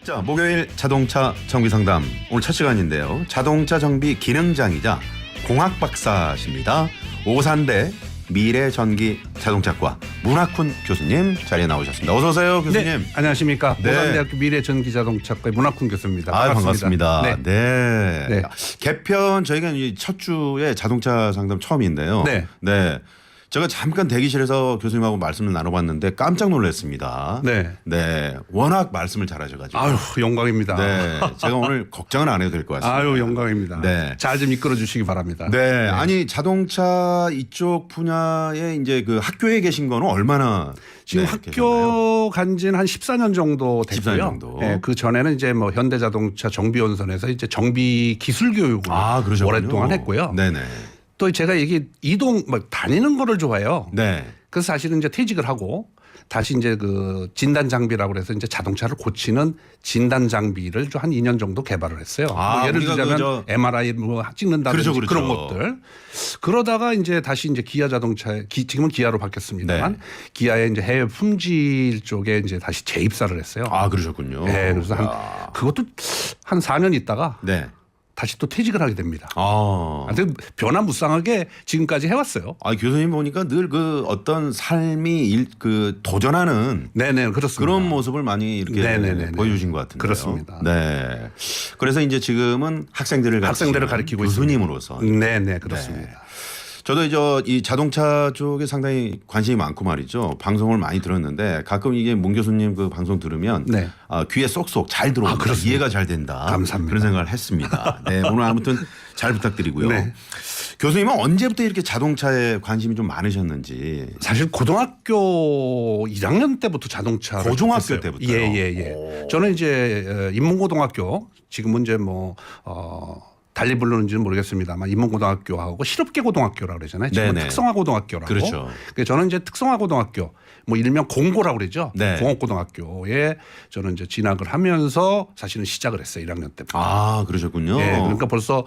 자, 목요일 자동차 정비 상담 오늘 첫 시간인데요. 자동차 정비 기능장이자 공학 박사십니다. 오산대 미래전기 자동차과 문학훈 교수님 자리에 나오셨습니다. 어서 오세요, 교수님. 네, 안녕하십니까. 네. 오산대학교 미래전기자동차과의 문학훈 교수입니다. 반갑습니다. 네. 네. 네. 개편 저희가 이 첫 주에 자동차 상담 처음인데요. 네. 네. 제가 잠깐 대기실에서 교수님하고 말씀을 나눠봤는데 깜짝 놀랐습니다. 네. 네. 워낙 말씀을 잘하셔가지고. 아유, 영광입니다. 네. 제가 오늘 걱정은 안 해도 될 것 같습니다. 아유, 영광입니다. 네. 잘 좀 이끌어 주시기 바랍니다. 네. 아니 자동차 이쪽 분야에 이제 그 학교에 계신 거는 얼마나 지금 학교 간 지는 한 14년 정도 됐고요. 14년 정도. 네, 그 전에는 이제 뭐 현대자동차 정비연선에서 이제 정비 기술 교육을 그러셨군요. 오랫동안 했고요. 네네. 또 제가 이게 이동 뭐 다니는 거를 좋아해요. 네. 그래서 사실은 이제 퇴직을 하고 다시 이제 그 진단 장비라고 그래서 이제 자동차를 고치는 진단 장비를 좀 한 2년 정도 개발을 했어요. 뭐 예를 들자면 MRI 뭐 찍는다든지 그렇죠. 그런 것들. 그러다가 이제 다시 이제 기아 자동차에 지금은 기아로 바뀌었습니다만 네. 기아의 이제 해외 품질 쪽에 이제 다시 재입사를 했어요. 그러셨군요. 네, 그래서 그것도 한 4년 있다가 네. 다시 또 퇴직을 하게 됩니다. 근데 변화무쌍하게 지금까지 해왔어요. 교수님 보니까 늘 그 어떤 삶이 도전하는 네네, 그렇습니다. 그런 모습을 많이 이렇게 네네네네. 보여주신 것 같은데요. 그렇습니다. 네. 그래서 이제 지금은 학생들을 가르치고 교수님으로서. 있습니다. 네네, 그렇습니다. 저도 이제 이 자동차 쪽에 상당히 관심이 많고 말이죠. 방송을 많이 들었는데 가끔 이게 문 교수님 그 방송 들으면 네. 귀에 쏙쏙 잘 들어온다. 그렇습니다. 이해가 잘 된다. 감사합니다. 그런 생각을 했습니다. 네, 오늘 아무튼 잘 부탁드리고요. 네. 교수님은 언제부터 이렇게 자동차에 관심이 좀 많으셨는지. 사실 고등학교 1학년 때부터 자동차 고등학교 때부터요? 예. 저는 이제 인문고등학교 지금은 이제 달리 부르는지는 모르겠습니다만 인문고등학교하고 실업계고등학교라고 그러잖아요. 지금은 네네. 특성화고등학교라고. 그렇죠. 그래서 저는 이제 특성화고등학교 뭐 일명 공고라고 그러죠. 네. 공업고등학교에 저는 이제 진학을 하면서 사실은 시작을 했어요. 1학년 때부터. 그러셨군요. 네, 그러니까 벌써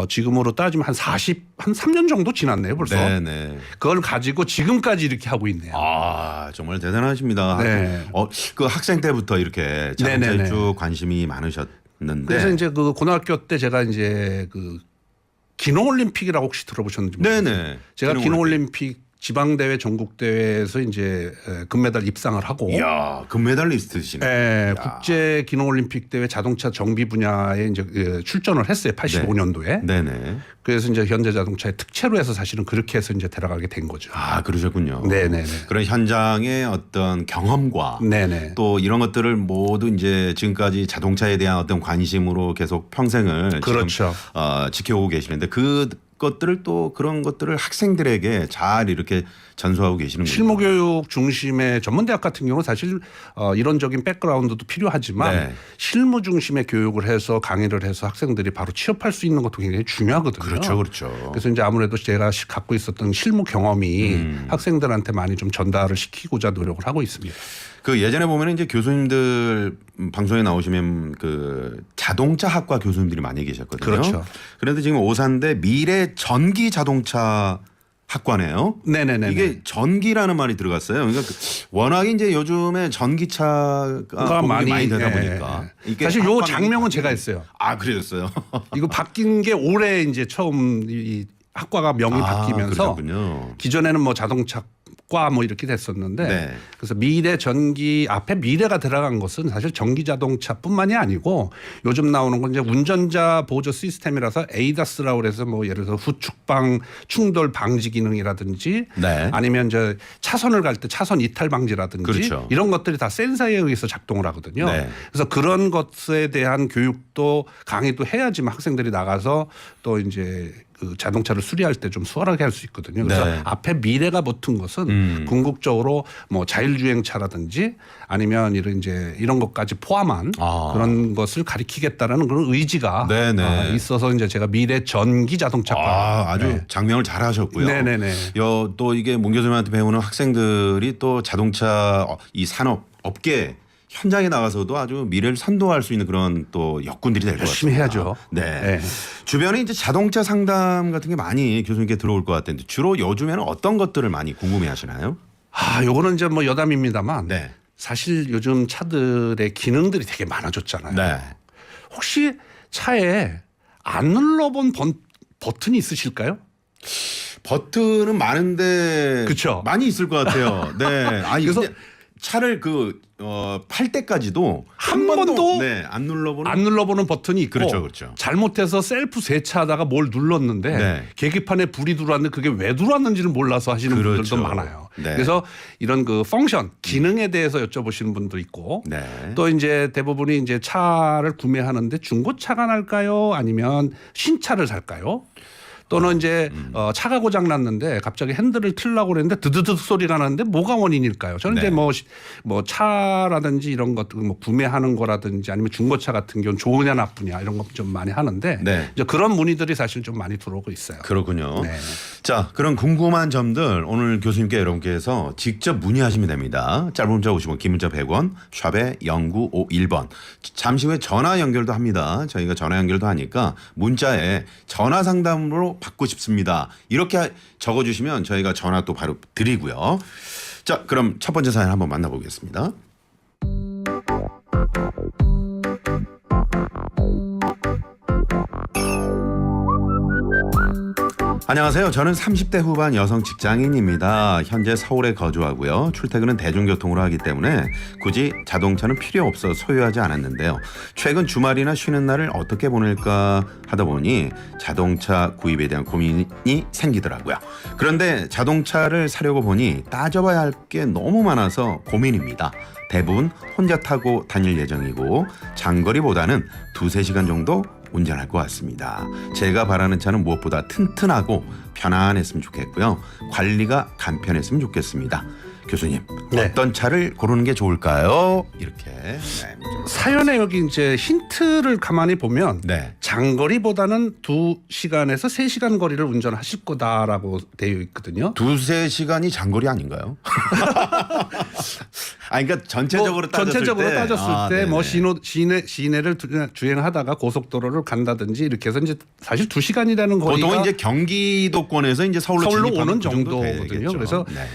지금으로 따지면 한 3년 정도 지났네요, 벌써. 네네. 그걸 가지고 지금까지 이렇게 하고 있네요. 정말 대단하십니다. 네. 그 학생 때부터 이렇게 자동차에 네네네. 쭉 관심이 많으셨는데. 그래서 이제 그 고등학교 때 제가 이제 그 기농올림픽이라고 혹시 들어보셨는지 모르겠어요. 네네. 제가 기농올림픽 지방대회 전국대회에서 이제 금메달 입상을 하고. 이야, 금메달리스트시네. 네, 국제 기농올림픽 대회 자동차 정비 분야에 이제 출전을 했어요. 85년도에. 네네. 그래서 이제 현대자동차의 특채로 해서 사실은 그렇게 해서 이제 들어가게 된 거죠. 그러셨군요. 네네네. 그런 현장의 어떤 경험과 네네. 또 이런 것들을 모두 이제 지금까지 자동차에 대한 어떤 관심으로 계속 평생을 그렇죠. 지금 지켜오고 계시는데 것들을 또 그런 것들을 학생들에게 잘 이렇게 전수하고 계시는군요. 실무교육 중심의 전문대학 같은 경우는 사실 이론적인 백그라운드도 필요하지만 네. 실무 중심의 교육을 해서 강의를 해서 학생들이 바로 취업할 수 있는 것도 굉장히 중요하거든요. 그렇죠. 그래서 이제 아무래도 제가 갖고 있었던 실무 경험이 학생들한테 많이 좀 전달을 시키고자 노력을 하고 있습니다. 그 예전에 보면 이제 교수님들 방송에 나오시면 그 자동차 학과 교수님들이 많이 계셨거든요. 그렇죠. 그런데 지금 오산대 미래 전기 자동차 학과네요. 네네네. 이게 전기라는 말이 들어갔어요. 그러니까 워낙에 이제 요즘에 전기차가 많이 되다 보니까 이게 사실 요 장명은 제가 했어요. 그러셨어요. 이거 바뀐 게 올해 이제 처음 이 학과가 명이 바뀌면서 그렇군요. 기존에는 뭐 자동차 과 뭐 이렇게 됐었는데 네. 그래서 미래 전기 앞에 미래가 들어간 것은 사실 전기 자동차뿐만이 아니고 요즘 나오는 건 이제 운전자 보조 시스템이라서 에이다스라고 그래서 뭐 예를 들어서 후축방 충돌 방지 기능이라든지 네. 아니면 이제 차선을 갈 때 차선 이탈 방지라든지 그렇죠. 이런 것들이 다 센서에 의해서 작동을 하거든요. 네. 그래서 그런 것에 대한 교육도 강의도 해야지만 학생들이 나가서 또 이제 그 자동차를 수리할 때 좀 수월하게 할 수 있거든요. 그래서 네. 앞에 미래가 붙은 것은 궁극적으로 뭐 자율주행차라든지 아니면 이런 것까지 포함한 그런 것을 가리키겠다라는 그런 의지가 네네. 있어서 이제 제가 미래 전기 자동차과 아주 장명을 잘 하셨고요. 네네네. 또 이게 문 교수님한테 배우는 학생들이 또 자동차 이 산업 업계 현장에 나가서도 아주 미래를 선도할 수 있는 그런 또 역군들이 될 것 같습니다. 열심히 해야죠. 네. 주변에 이제 자동차 상담 같은 게 많이 교수님께 들어올 것 같은데 주로 요즘에는 어떤 것들을 많이 궁금해 하시나요? 요거는 이제 뭐 여담입니다만 네. 사실 요즘 차들의 기능들이 되게 많아졌잖아요. 네. 혹시 차에 안 눌러본 버튼이 있으실까요? 버튼은 많은데 그쵸? 많이 있을 것 같아요. 네. 아니 그래서 그래서 차를 팔 때까지도 한 번도 네, 안 눌러보는 안 눌러보는 버튼이 있고 그렇죠, 그렇죠. 잘못해서 셀프 세차하다가 뭘 눌렀는데 네. 계기판에 불이 들어왔는데 그게 왜 들어왔는지를 몰라서 하시는 그렇죠. 분들도 많아요. 네. 그래서 이런 그 펑션 기능에 대해서 여쭤보시는 분도 있고 네. 또 이제 대부분이 이제 차를 구매하는데 중고차가 날까요? 아니면 신차를 살까요? 또는 이제 차가 고장 났는데 갑자기 핸들을 틀려고 그랬는데 드드드 소리가 나는데 뭐가 원인일까요? 저는 네. 이제 뭐 차라든지 이런 것들 뭐 구매하는 거라든지 아니면 중고차 같은 경우는 좋으냐 나쁘냐 이런 거 좀 많이 하는데 네. 이제 그런 문의들이 사실 좀 많이 들어오고 있어요. 그렇군요. 네. 자, 그런 궁금한 점들 오늘 교수님께 여러분께서 직접 문의하시면 됩니다. 짧은 문자 50원, 긴 문자 100원, 샵에 0951번. 잠시 후에 전화 연결도 합니다. 저희가 전화 연결도 하니까 문자에 전화 상담으로 받고 싶습니다. 이렇게 적어주시면 저희가 전화 또 바로 드리고요. 자, 그럼 첫 번째 사연 한번 만나보겠습니다. 안녕하세요. 저는 30대 후반 여성 직장인입니다. 현재 서울에 거주하고요. 출퇴근은 대중교통으로 하기 때문에 굳이 자동차는 필요 없어 소유하지 않았는데요. 최근 주말이나 쉬는 날을 어떻게 보낼까 하다 보니 자동차 구입에 대한 고민이 생기더라고요. 그런데 자동차를 사려고 보니 따져봐야 할 게 너무 많아서 고민입니다. 대부분 혼자 타고 다닐 예정이고 장거리보다는 2-3시간 정도 운전할 것 같습니다. 제가 바라는 차는 무엇보다 튼튼하고 편안했으면 좋겠고요. 관리가 간편했으면 좋겠습니다. 교수님, 네. 어떤 차를 고르는 게 좋을까요? 이렇게. 네. 사연에 여기 이제 힌트를 가만히 보면 네. 장거리보다는 2시간에서 3시간 거리를 운전하실 거다라고 되어 있거든요. 2-3시간이 장거리 아닌가요? 그러니까 전체적으로 따졌을 때 뭐 네네. 시내를 주행하다가 고속도로를 간다든지 이렇게 해서 이제 사실 2시간이라는 거리가 보통은 이제 경기도권에서 이제 서울로 오는 그 정도 정도거든요. 되겠죠. 그래서 네.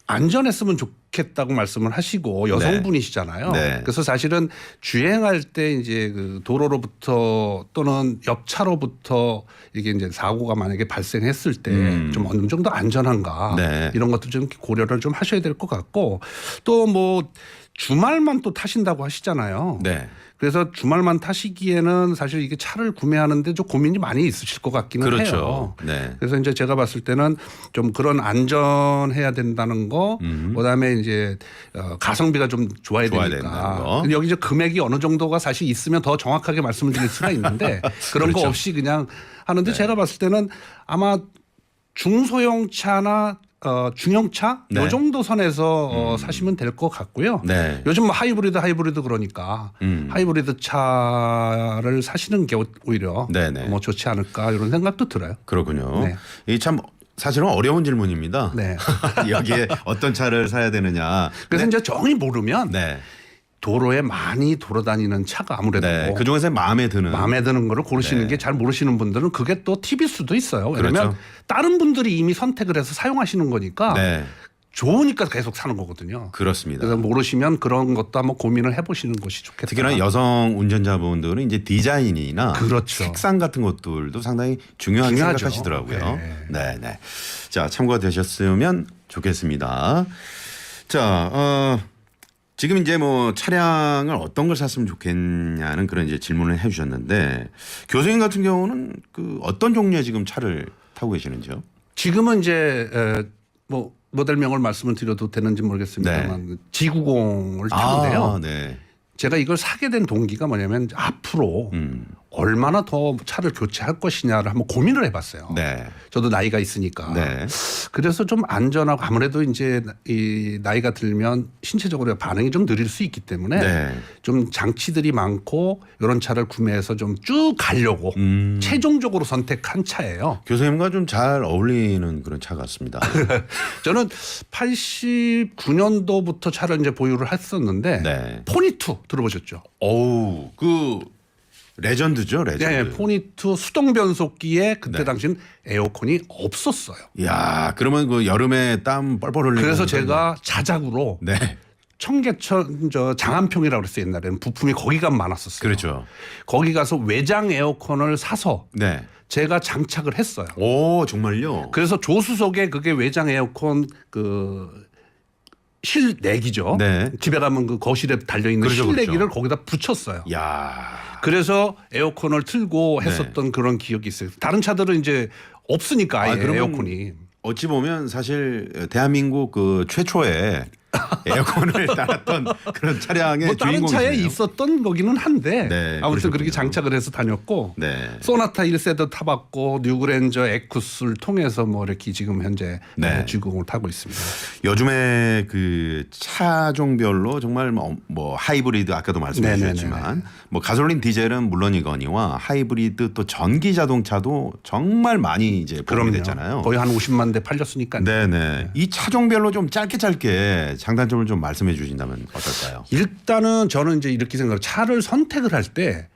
안전했으면 좋겠다고 말씀을 하시고 여성분이시잖아요. 네. 그래서 사실은 주행할 때 이제 그 도로로부터 또는 옆차로부터 이게 이제 사고가 만약에 발생했을 때 좀 어느 정도 안전한가 네. 이런 것도 좀 고려를 좀 하셔야 될 것 같고 또 뭐 주말만 또 타신다고 하시잖아요. 네. 그래서 주말만 타시기에는 사실 이게 차를 구매하는데 좀 고민이 많이 있으실 것 같기는 그렇죠. 해요. 네. 그래서 이제 제가 봤을 때는 좀 그런 안전해야 된다는 거, 그다음에 이제 가성비가 좀 좋아야 된다는 되니까. 거. 근데 여기 이제 금액이 어느 정도가 사실 있으면 더 정확하게 말씀을 드릴 수가 있는데 그런 그렇죠. 거 없이 그냥 하는데 제가 봤을 때는 아마 중소형차나 중형차 네. 요 정도 선에서 사시면 될 것 같고요. 네. 요즘 뭐 하이브리드 그러니까 하이브리드 차를 사시는 게 오히려 네네. 뭐 좋지 않을까 이런 생각도 들어요. 그렇군요. 네. 이 참 사실은 어려운 질문입니다. 네. 여기에 어떤 차를 사야 되느냐. 그래서 이제 정이 모르면 네. 도로에 많이 돌아다니는 차가 아무래도 네. 그 중에서 마음에 드는. 마음에 드는 거를 고르시는 네. 게 잘 모르시는 분들은 그게 또 팁일 수도 있어요. 왜냐하면 그렇죠. 다른 분들이 이미 선택을 해서 사용하시는 거니까 네. 좋으니까 계속 사는 거거든요. 그렇습니다. 그래서 모르시면 그런 것도 한번 고민을 해보시는 것이 좋겠다. 특히나 여성 운전자분들은 이제 디자인이나 그렇죠. 색상 같은 것들도 상당히 중요하게 중요하죠. 생각하시더라고요. 네. 네. 자, 참고가 되셨으면 좋겠습니다. 자, 지금 이제 뭐 차량을 어떤 걸 샀으면 좋겠냐는 그런 이제 질문을 해주셨는데 교수님 같은 경우는 그 어떤 종류의 지금 차를 타고 계시는지요? 지금은 이제 뭐 모델명을 말씀을 드려도 되는지 모르겠습니다만 G90을 타는데요. 네. 제가 이걸 사게 된 동기가 뭐냐면 앞으로 얼마나 더 차를 교체할 것이냐를 한번 고민을 해봤어요. 네. 저도 나이가 있으니까. 네. 그래서 좀 안전하고 아무래도 이제 이 나이가 들면 신체적으로 반응이 좀 느릴 수 있기 때문에 네. 좀 장치들이 많고 이런 차를 구매해서 좀 쭉 가려고 최종적으로 선택한 차예요. 교수님과 좀 잘 어울리는 그런 차 같습니다. 저는 89년도부터 차를 이제 보유를 했었는데 네. 포니투 들어보셨죠? 어우, 그 레전드죠, 레전드. 네, 포니투 수동 변속기에 그때 네. 당시는 에어컨이 없었어요. 야, 그러면 그 여름에 땀 뻘뻘 흘리고 그래서 제가 자작으로 네. 청계천 저 장안평이라고 그랬어요. 옛날에는 부품이 거기가 많았었어요. 그렇죠. 거기 가서 외장 에어컨을 사서 네. 제가 장착을 했어요. 오, 정말요? 그래서 조수석에 그게 외장 에어컨 그 실내기죠. 네. 집에 가면 그 거실에 달려 있는 그렇죠, 실내기를 그렇죠. 거기다 붙였어요. 야. 그래서 에어컨을 틀고 네. 했었던 그런 기억이 있어요. 다른 차들은 이제 없으니까 아예 그러면 에어컨이. 어찌 보면 사실 대한민국 그 최초의 에어컨을 달았던 그런 차량의 뭐 다른 차에 주인공이시네요. 있었던 거기는 한데 네, 아무튼 그렇게 그러셨군요. 장착을 해서 다녔고 네. 소나타 1세대 타봤고 뉴그랜저 에쿠스를 통해서 뭐 이렇게 지금 현재 네. G90을 타고 있습니다. 요즘에 그 차종별로 정말 뭐 하이브리드 아까도 말씀해 네네네네. 주셨지만 뭐 가솔린 디젤은 물론이거니와 하이브리드 또 전기 자동차도 정말 많이 이제 보급이 됐잖아요. 거의 한 50만 대 팔렸으니까요. 네네. 이 차종별로 좀 짧게 장단점을 좀 말씀해 주신다면 어떨까요? 일단은 저는 이제 이렇게 생각해요. 차를 선택을 할 때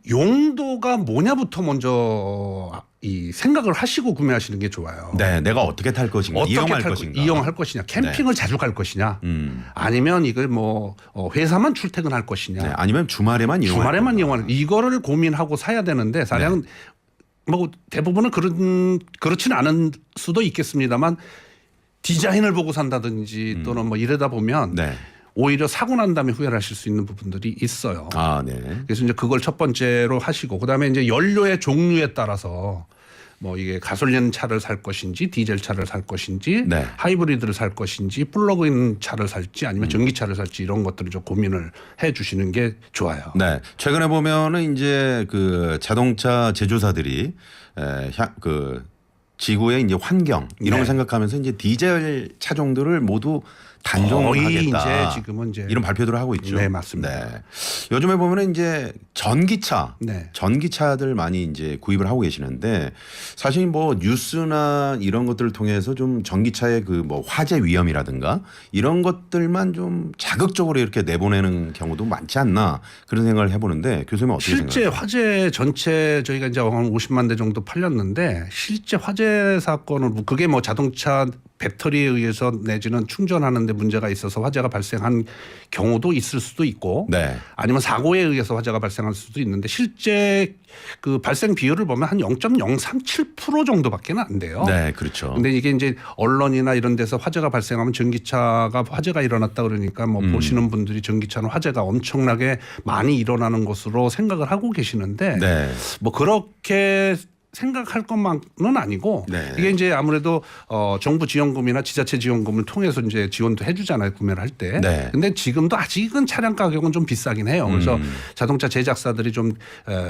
용도가 뭐냐부터 먼저 이 생각을 하시고 구매하시는 게 좋아요. 네, 내가 어떻게 탈 것인가, 어떻게 이용할 탈 것인가. 이용할 것이냐, 캠핑을 자주 갈 것이냐, 음. 아니면 이걸 뭐 회사만 출퇴근할 것이냐, 네, 아니면 주말에만 이용할 주말에만 건가. 이용하는 이거를 고민하고 사야 되는데 사실은 뭐 대부분은 그렇지는 않은 수도 있겠습니다만 디자인을 보고 산다든지 또는 뭐 이러다 보면 네. 오히려 사고 난 다음에 후회를 하실 수 있는 부분들이 있어요. 아, 네. 그래서 이제 그걸 첫 번째로 하시고 그다음에 이제 연료의 종류에 따라서 뭐 이게 가솔린 차를 살 것인지 디젤 차를 살 것인지 네. 하이브리드를 살 것인지 플러그인 차를 살지 아니면 전기차를 살지 이런 것들을 좀 고민을 해 주시는 게 좋아요. 네. 최근에 보면은 이제 그 자동차 제조사들이 그 지구의 이제 환경 이런 걸 네. 생각하면서 이제 디젤 차종들을 모두 거의 단종하겠다. 이제 지금은 이제 이런 발표들을 하고 있죠. 네, 맞습니다. 네. 요즘에 보면은 이제 전기차, 네. 전기차들 많이 이제 구입을 하고 계시는데 사실 뭐 뉴스나 이런 것들을 통해서 좀 전기차의 그 뭐 화재 위험이라든가 이런 것들만 좀 자극적으로 이렇게 내보내는 경우도 많지 않나 그런 생각을 해보는데 교수님은 어떻게 실제 생각하세요? 화재 전체 저희가 이제 한 50만 대 정도 팔렸는데 실제 화재 사건은 그게 뭐 자동차 배터리에 의해서 내지는 충전하는데 문제가 있어서 화재가 발생한 경우도 있을 수도 있고 네. 아니면 사고에 의해서 화재가 발생할 수도 있는데 실제 그 발생 비율을 보면 한 0.037% 정도밖에 안 돼요. 네, 그렇죠. 근데 이게 이제 언론이나 이런 데서 화재가 발생하면 전기차가 화재가 일어났다 그러니까 뭐 보시는 분들이 전기차는 화재가 엄청나게 많이 일어나는 것으로 생각을 하고 계시는데 네. 뭐 그렇게 생각할 것만은 아니고 네. 이게 이제 아무래도 정부 지원금이나 지자체 지원금을 통해서 이제 지원도 해주잖아요 구매를 할 때. 네. 근데 지금도 아직은 차량 가격은 좀 비싸긴 해요. 그래서 자동차 제작사들이 좀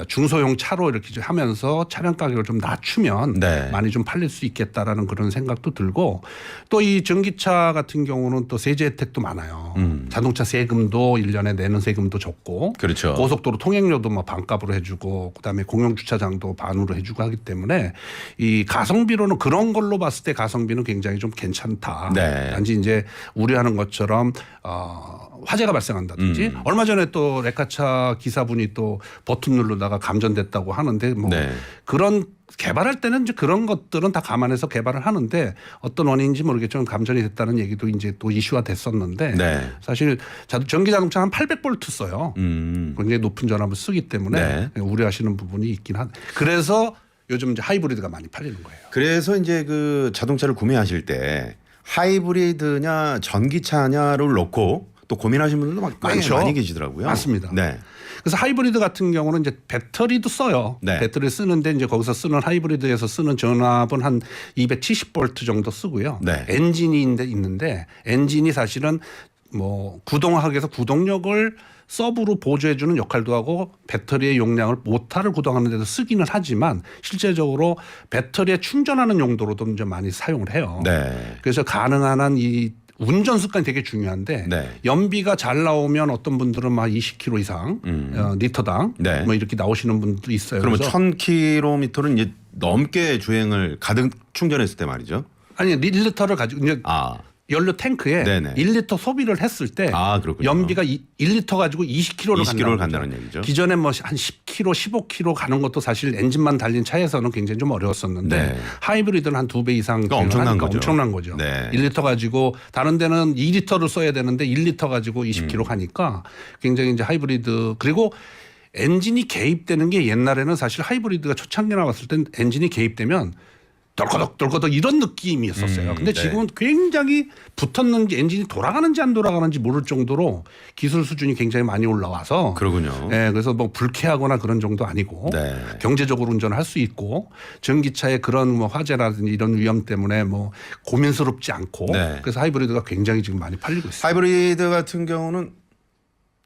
중소형 차로 이렇게 좀 하면서 차량 가격을 좀 낮추면 네. 많이 좀 팔릴 수 있겠다라는 그런 생각도 들고 또 이 전기차 같은 경우는 또 세제 혜택도 많아요. 자동차 세금도 1년에 내는 세금도 적고 그렇죠. 고속도로 통행료도 뭐 반값으로 해주고 그다음에 공영 주차장도 반으로 해주고 하기 때문에 이 가성비로는 그런 걸로 봤을 때 가성비는 굉장히 좀 괜찮다. 네. 단지 이제 우려하는 것처럼 화재가 발생한다든지 얼마 전에 또 레카차 기사분이 또 버튼 누르다가 감전됐다고 하는데 뭐 네. 그런 개발할 때는 이제 그런 것들은 다 감안해서 개발을 하는데 어떤 원인인지 모르겠지만 감전이 됐다는 얘기도 이제 또 이슈화 됐었는데 네. 사실 전기 자동차 한 800볼트 써요. 굉장히 높은 전압을 쓰기 때문에 네. 우려하시는 부분이 있긴 한. 그래서 요즘 이제 하이브리드가 많이 팔리는 거예요. 그래서 이제 그 자동차를 구매하실 때 하이브리드냐 전기차냐를 놓고 또 고민하시는 분들도 많죠. 많이 계시더라고요. 맞습니다. 네. 그래서 하이브리드 같은 경우는 이제 배터리도 써요. 네. 배터리 쓰는데 이제 거기서 쓰는 하이브리드에서 쓰는 전압은 한 270볼트 정도 쓰고요. 네. 엔진이 있는데 엔진이 사실은 뭐 구동하기 위해서 구동력을 서브로 보조해주는 역할도 하고 배터리의 용량을 모터를 구동하는 데도 쓰기는 하지만 실제적으로 배터리에 충전하는 용도로도 이제 많이 사용을 해요. 네. 그래서 가능한 한 이 운전 습관이 되게 중요한데 네. 연비가 잘 나오면 어떤 분들은 막 20km 이상 리터당 네. 뭐 이렇게 나오시는 분도 있어요. 그러면 그래서 1000km는 이제 넘게 주행을 가득 충전했을 때 말이죠. 아니 1리터를 가지고 이제 아. 연료 탱크에 네네. 1리터 소비를 했을 때 그렇군요. 연비가 1리터 가지고 20km를 20km를 간다는 간다는 얘기죠. 기존에 뭐 한 10km, 15km 가는 것도 사실 엔진만 달린 차에서는 굉장히 좀 어려웠었는데 네. 하이브리드는 한 2배 이상 엄청난 거죠. 엄청난 거죠. 네. 1리터 가지고 다른 데는 2리터를 써야 되는데 1리터 가지고 20km 가니까 굉장히 이제 하이브리드 그리고 엔진이 개입되는 게 옛날에는 사실 하이브리드가 초창기 나왔을 땐 엔진이 개입되면 덜커덕 이런 느낌이었었어요. 근데 네. 지금은 굉장히 붙었는지 엔진이 돌아가는지 안 돌아가는지 모를 정도로 기술 수준이 굉장히 많이 올라와서 그러군요. 네, 그래서 뭐 불쾌하거나 그런 정도 아니고 네. 경제적으로 운전을 할 수 있고 전기차의 그런 뭐 화재라든지 이런 위험 때문에 뭐 고민스럽지 않고 네. 그래서 하이브리드가 굉장히 지금 많이 팔리고 있어요. 하이브리드 같은 경우는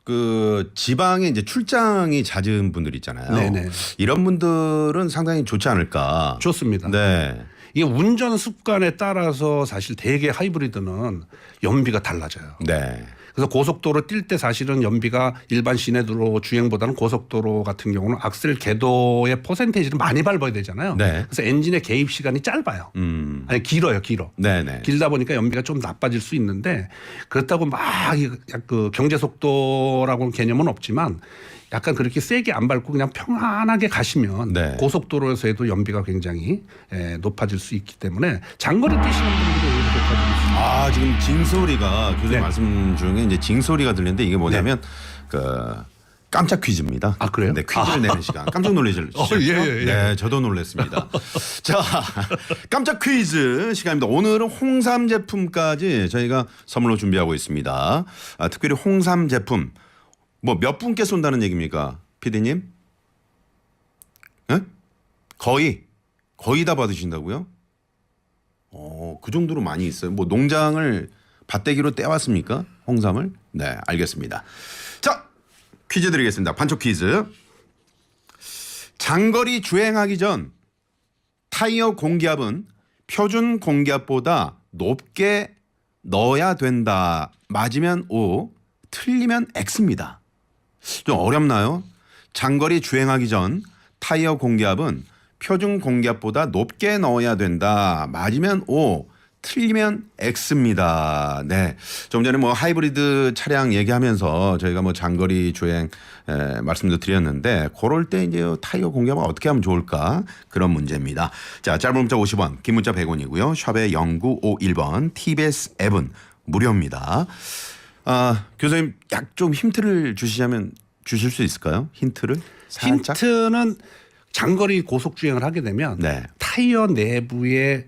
그 지방에 이제 출장이 잦은 분들 있잖아요. 네네. 이런 분들은 상당히 좋지 않을까. 좋습니다. 네. 이게 운전 습관에 따라서 사실 대개 하이브리드는 연비가 달라져요. 네. 그래서 고속도로 뛸 때 사실은 연비가 일반 시내도로 주행보다는 고속도로 같은 경우는 악셀 궤도의 퍼센테이지를 많이 밟아야 되잖아요. 네. 그래서 엔진의 개입 시간이 짧아요. 아니 길어요. 네네. 길다 보니까 연비가 좀 나빠질 수 있는데 그렇다고 막 그 경제 속도라고는 개념은 없지만 약간 그렇게 세게 안 밟고 그냥 평안하게 가시면 네. 고속도로에서도 연비가 굉장히 높아질 수 있기 때문에 장거리 뛰시는 분들이 오히려 높아질 수 있습니다. 지금 징소리가 교수님 네. 말씀 중에 이제 징소리가 들리는데 이게 뭐냐면 그 깜짝 퀴즈입니다. 아, 그래요? 네, 퀴즈를 내는 시간. 깜짝 놀라셨죠? 예. 네, 저도 놀랐습니다. 자, 깜짝 퀴즈 시간입니다. 오늘은 홍삼 제품까지 저희가 선물로 준비하고 있습니다. 특별히 홍삼 제품 뭐 몇 분께 쏜다는 얘기입니까, PD님? 네? 거의 다 받으신다고요? 그 정도로 많이 있어요. 뭐 농장을 밭대기로 떼왔습니까? 홍삼을? 네, 알겠습니다. 자, 퀴즈 드리겠습니다. 반쪽 퀴즈. 장거리 주행하기 전 타이어 공기압은 표준 공기압보다 높게 넣어야 된다. 맞으면 O, 틀리면 X입니다. 좀 어렵나요? 장거리 주행하기 전 타이어 공기압은 표준 공기압보다 높게 넣어야 된다. 맞으면 O, 틀리면 X입니다. 네. 좀 전에 뭐 하이브리드 차량 얘기하면서 저희가 뭐 장거리 주행 말씀도 드렸는데 그럴 때 이제 타이어 공기압을 어떻게 하면 좋을까 그런 문제입니다. 자, 짧은 문자 50원, 긴 문자 100원이고요. 샵에 0951번 TBS 앱은 무료입니다. 교수님 약 좀 힌트를 주실 수 있을까요? 힌트를? 살짝? 힌트는 장거리 고속 주행을 하게 되면 네. 타이어 내부의